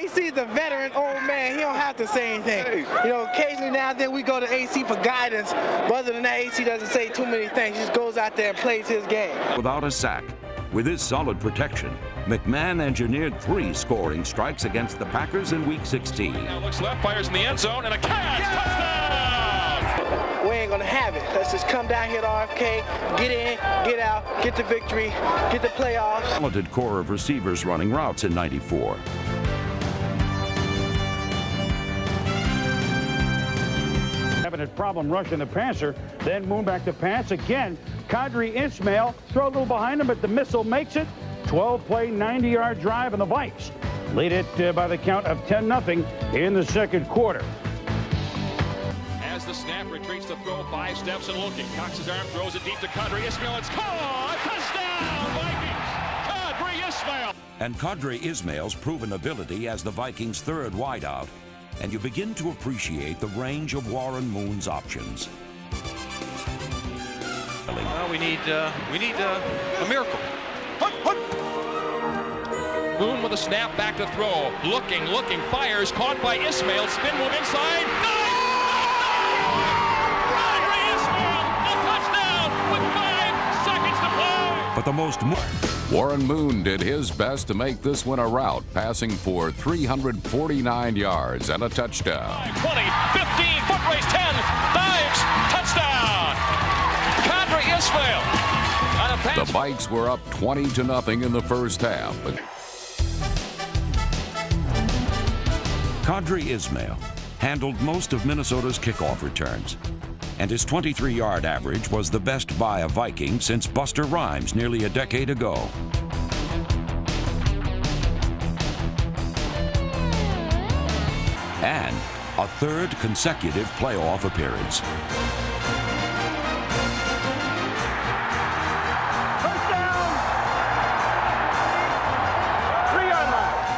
AC's a veteran old man. He don't have to say anything. You know, occasionally now and then we go to AC for guidance, but other than that, AC doesn't say too many things. He just goes out there and plays his game. Without a sack, with his solid protection, McMahon engineered 3 scoring strikes against the Packers in Week 16. Now looks left, fires in the end zone, and a catch! Touchdown! We ain't gonna have it. Let's just come down here to RFK, get in, get out, get the victory, get the playoffs. Talented core of receivers running routes in '94. Having a problem rushing the passer, then Moon back to pass again. Qadry Ismail throw a little behind him, but the Missle makes it. 12-play, 90-yard drive, and the Vikes lead it by the count of 10-0 in the second quarter. As the snap retreats to throw, 5 steps and looking. Cocks his arm, throws it deep to Qadry Ismail. It's caught! Touchdown, Vikings! Qadry Ismail! And Qadry Ismail's proven ability as the Vikings' third wideout, and you begin to appreciate the range of Warren Moon's options. Well, we need a miracle. Moon with a snap, back to throw. Looking, fires, caught by Ismail. Spin move inside. Qadry Ismail, a touchdown with 5 seconds to play. But the most Warren Moon did his best to make this one a rout, passing for 349 yards and a touchdown. 20, 15, foot race, 10, dives, touchdown! Qadry Ismail. The Vikes were up 20-0 in the first half. But Qadry Ismail handled most of Minnesota's kickoff returns, and his 23-yard average was the best by a Viking since Buster Rhymes nearly a decade ago. And a third consecutive playoff appearance.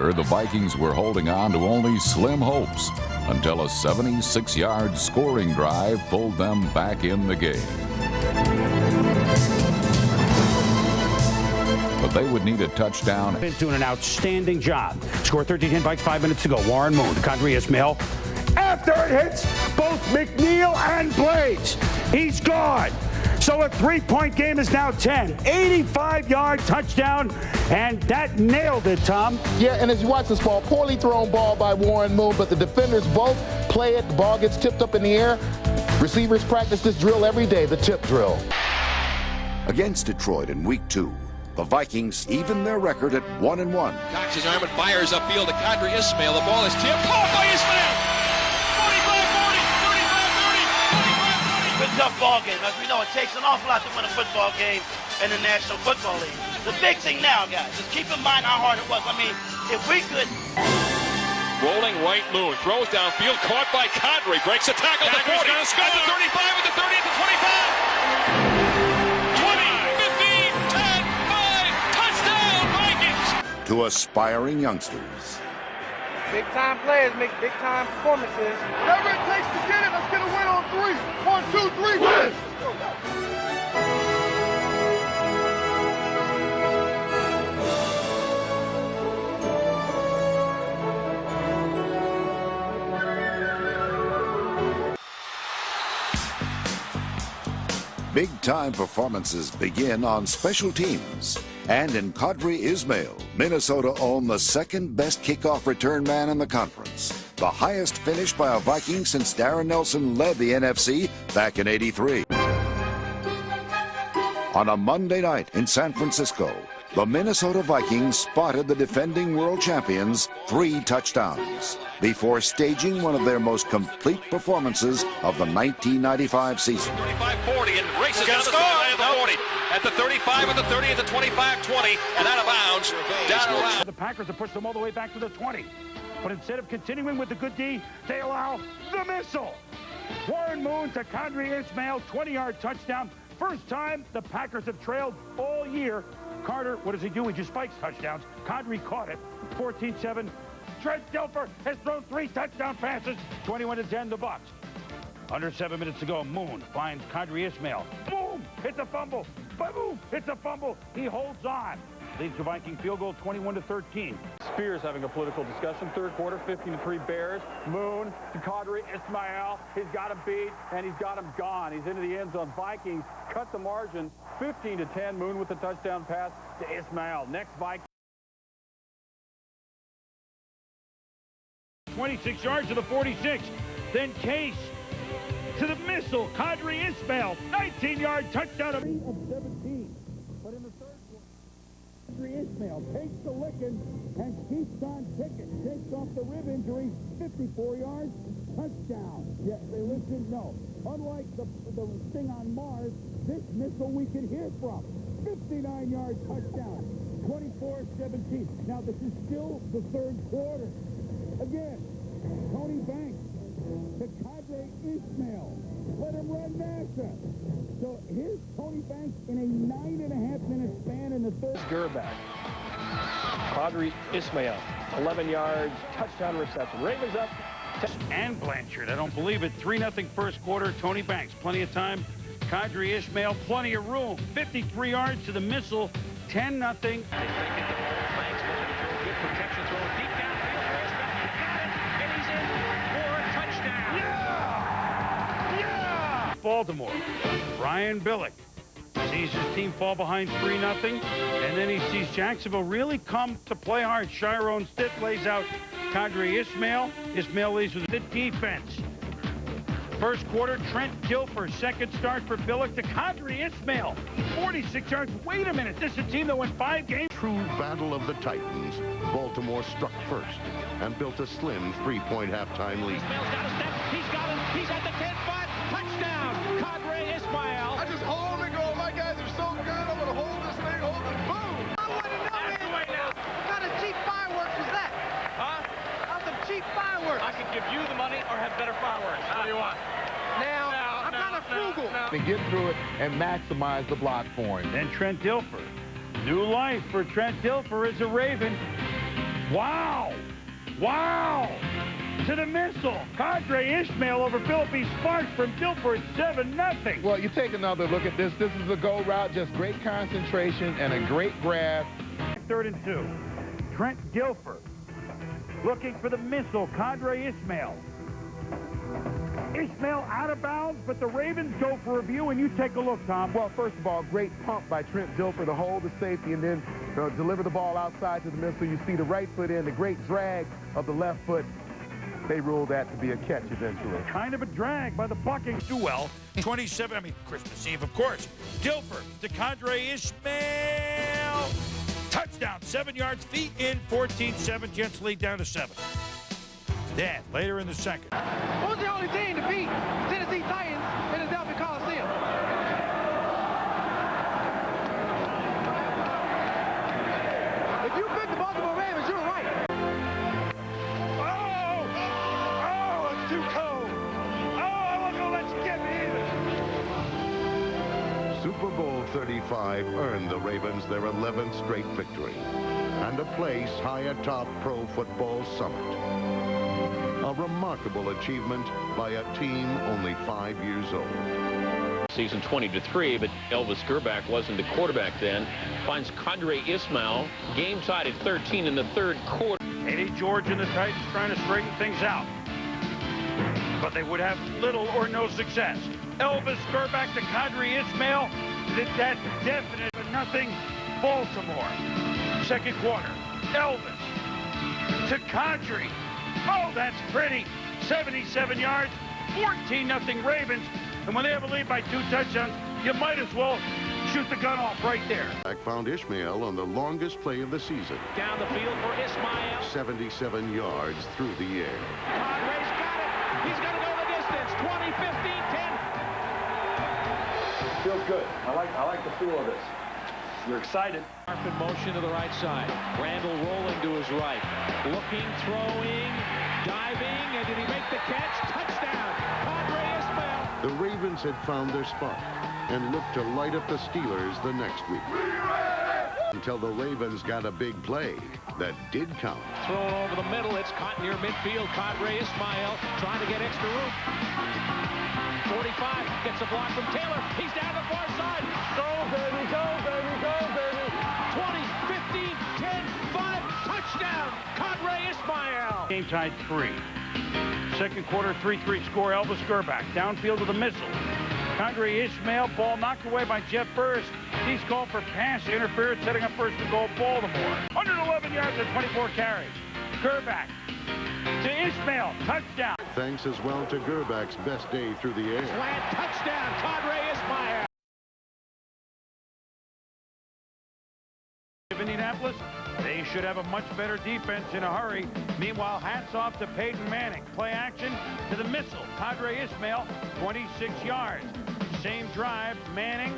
The Vikings were holding on to only slim hopes until a 76-yard scoring drive pulled them back in the game. But they would need a touchdown. Been doing an outstanding job. Score 13-10 Vikes, 5 minutes to go. Warren Moon to Qadry Ismail. After it hits both McNeil and Blades, he's gone. So a 3-point game is now 10. 85-yard touchdown, and that nailed it, Tom. Yeah, and as you watch this ball, poorly thrown ball by Warren Moon, but the defenders both play it. The ball gets tipped up in the air. Receivers practice this drill every day, the tip drill. Against Detroit in Week 2, the Vikings even their record at 1-1. Cocks his arm and fires upfield to Qadry Ismail. The ball is tipped. Caught by Ismail! 45-40, 35-30, 45-30. Good tough ball game. As we know, it takes an awful lot to win a football game in the National Football League. The big thing now, guys, just keep in mind how hard it was. I mean, if we could... Rolling right, Moon throws downfield, caught by Qadry, breaks a tackle at the 40, at the 35, at the 30, at the 25. 20, 15, 10, 5, touchdown, Vikings! To aspiring youngsters. Big-time players make big-time performances. Whatever it takes to get it, let's get a win on 3. 1, 2, 3, win! Big-time performances begin on special teams. And in Qadry Ismail, Minnesota owned the second-best kickoff return man in the conference. The highest finish by a Viking since Darren Nelson led the NFC back in '83. On a Monday night in San Francisco, the Minnesota Vikings spotted the defending world champions 3 touchdowns before staging one of their most complete performances of the 1995 season. 35-40 and races down the sideline of the 40. At the 35, at the 30, at the 25-20, and out of bounds, down around. The Packers have pushed them all the way back to the 20. But instead of continuing with the good D, they allow the Missle. Warren Moon to Qadry Ismail, 20-yard touchdown. First time the Packers have trailed all year. Carter, what does he do? He just spikes touchdowns. Qadry caught it, 14-7. Trent Dilfer has thrown 3 touchdown passes, 21-10 the Bucs. Under 7 minutes to go, Moon finds Qadry Ismail. Boom! Hits a fumble. Boom! Hits a fumble. He holds on. leads the Viking field goal 21-13. Spears having a political discussion. Third quarter, 15-3 Bears. Moon to Qadry Ismail. He's got him beat, and he's got him gone. He's into the end zone. Vikings cut the margin, 15-10. Moon with the touchdown pass to Ismail. Next Viking. 26 yards to the 46. Then Case to the Missle. Qadry Ismail, 19-yard touchdown of 17. But in the third quarter, Qadry Ismail takes the licking and keeps on ticking. Takes off the rib injury, 54 yards, touchdown. Yes, they listened, no. Unlike the thing on Mars, this Missle we can hear from. 59-yard touchdown, 24-17. Now this is still the third quarter. Again, Tony Banks to Qadry Ismail. Let him run NASA. So here's Tony Banks in a 9.5-minute span in the third. Grbac. Qadry Ismail, 11 yards, touchdown reception. Ravens up. And Blanchard, I don't believe it. 3-0 first quarter. Tony Banks, plenty of time. Qadry Ismail, plenty of room. 53 yards to the Missle. 10-0. Baltimore. Brian Billick sees his team fall behind 3-0, and then he sees Jacksonville really come to play hard. Shyrone Stith lays out Qadry Ismail. Ismail leads with the defense. First quarter, Trent Dilfer, second start for Billick to Qadry Ismail. 46 yards. Wait a minute, this is a team that won 5 games. True battle of the Titans. Baltimore struck first and built a slim 3-point halftime lead. Ismail's got a step. He's got him. He's at the 10-5. Touchdown, Qadry Ismail. I just hold and go. My guys are so good. I'm going to hold this thing, hold it, boom. I want to know, man, what kind of cheap fireworks was that? Huh? That's some cheap fireworks. I could give you the money or have better fireworks. What do you want? Now, I'm kind of frugal. To get through it and maximize the block for him. Then Trent Dilfer. New life for Trent Dilfer as a Raven. Wow! Wow! To the Missle. Qadry Ismail over Philippi Sparks from Dilfer at 7-0. Well, you take another look at this. This is a go route, just great concentration and a great grab. 3rd and 2. Trent Dilfer looking for the Missle. Qadry Ismail. Ismail out of bounds, but the Ravens go for a view, and you take a look, Tom. Well, first of all, great pump by Trent Dilfer to hold the safety and then deliver the ball outside to the Missle. You see the right foot in, the great drag of the left foot. They ruled that to be a catch eventually. Kind of a drag by the Buckings. Do well. 27, Christmas Eve, of course. Dilfer to Qadry Ismail. Touchdown, 7 yards, feet in, 14-7. Jets lead down to 7. Then, later in the second. Who's the only team to beat Tennessee Titans in the Delphi Coliseum? If you picked the Baltimore Ravens, you were right. Oh, it's too cold. Oh, I wasn't going to let you get me either. Super Bowl 35 earned the Ravens their 11th straight victory and a place high atop Pro Football Summit. A remarkable achievement by a team only 5 years old. Season 20-3, but Elvis Grbac wasn't the quarterback then. Finds Qadry Ismail, game tied at 13 in the third quarter. Eddie George and the Titans trying to straighten things out, but they would have little or no success. Elvis Grbac to Qadry Ismail. That's definite, but nothing. Baltimore. Second quarter. Elvis to Qadry. Oh, that's pretty. 77 yards, 14-0 Ravens. And when they have a lead by 2 touchdowns, you might as well shoot the gun off right there. Found Ismail on the longest play of the season. Down the field for Ismail. 77 yards through the air. Qadry's got it. He's going to go the distance. 20, 15, 10. Feels good. I like the feel of this. You're excited. Sharp in motion to the right side. Randall rolling to his right. Looking, throwing, diving, and did he make the catch? Touchdown, Qadry Ismail. The Ravens had found their spot and looked to light up the Steelers the next week. Until the Ravens got a big play that did count. Thrown over the middle. It's caught near midfield. Qadry Ismail trying to get extra room. 45 gets a block from Taylor. He's down the far side. Go, baby, go, baby, go, baby. 20, 15, Touchdown, Qadry Ismail. Game tied 3. Second quarter, 3-3 score. Elvis Grbac downfield to the Missle. Qadry Ismail, ball knocked away by Jeff Burris. He's called for pass interference, setting up first and goal, Baltimore. 111 yards and 24 carries. Grbac to Ismail, touchdown. Thanks as well to Gerbac's best day through the air. Slant touchdown, Qadry Ismail. Indianapolis, they should have a much better defense in a hurry. Meanwhile, hats off to Peyton Manning. Play action to the Missle. Qadry Ismail, 26 yards. Same drive, Manning,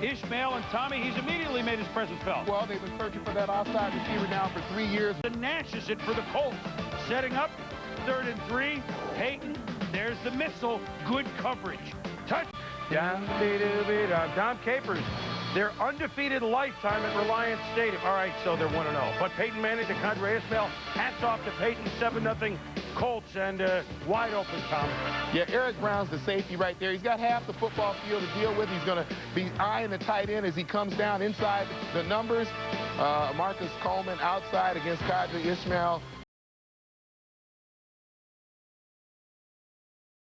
Ismail, and Tommy. He's immediately made his presence felt. Well, they've been searching for that outside receiver now for 3 years. The Nashes it for the Colts. Setting up, 3rd and 3. Peyton, there's the Missle. Good coverage. Touchdown. Dom Capers. Their undefeated lifetime at Reliance Stadium. All right, so they're 1-0. But Peyton Manning to Qadry Ismail. Hats off to Peyton, 7-0 Colts, and wide open, Tom. Yeah, Eric Brown's the safety right there. He's got half the football field to deal with. He's going to be eyeing the tight end as he comes down inside the numbers. Marcus Coleman outside against Qadry Ismail.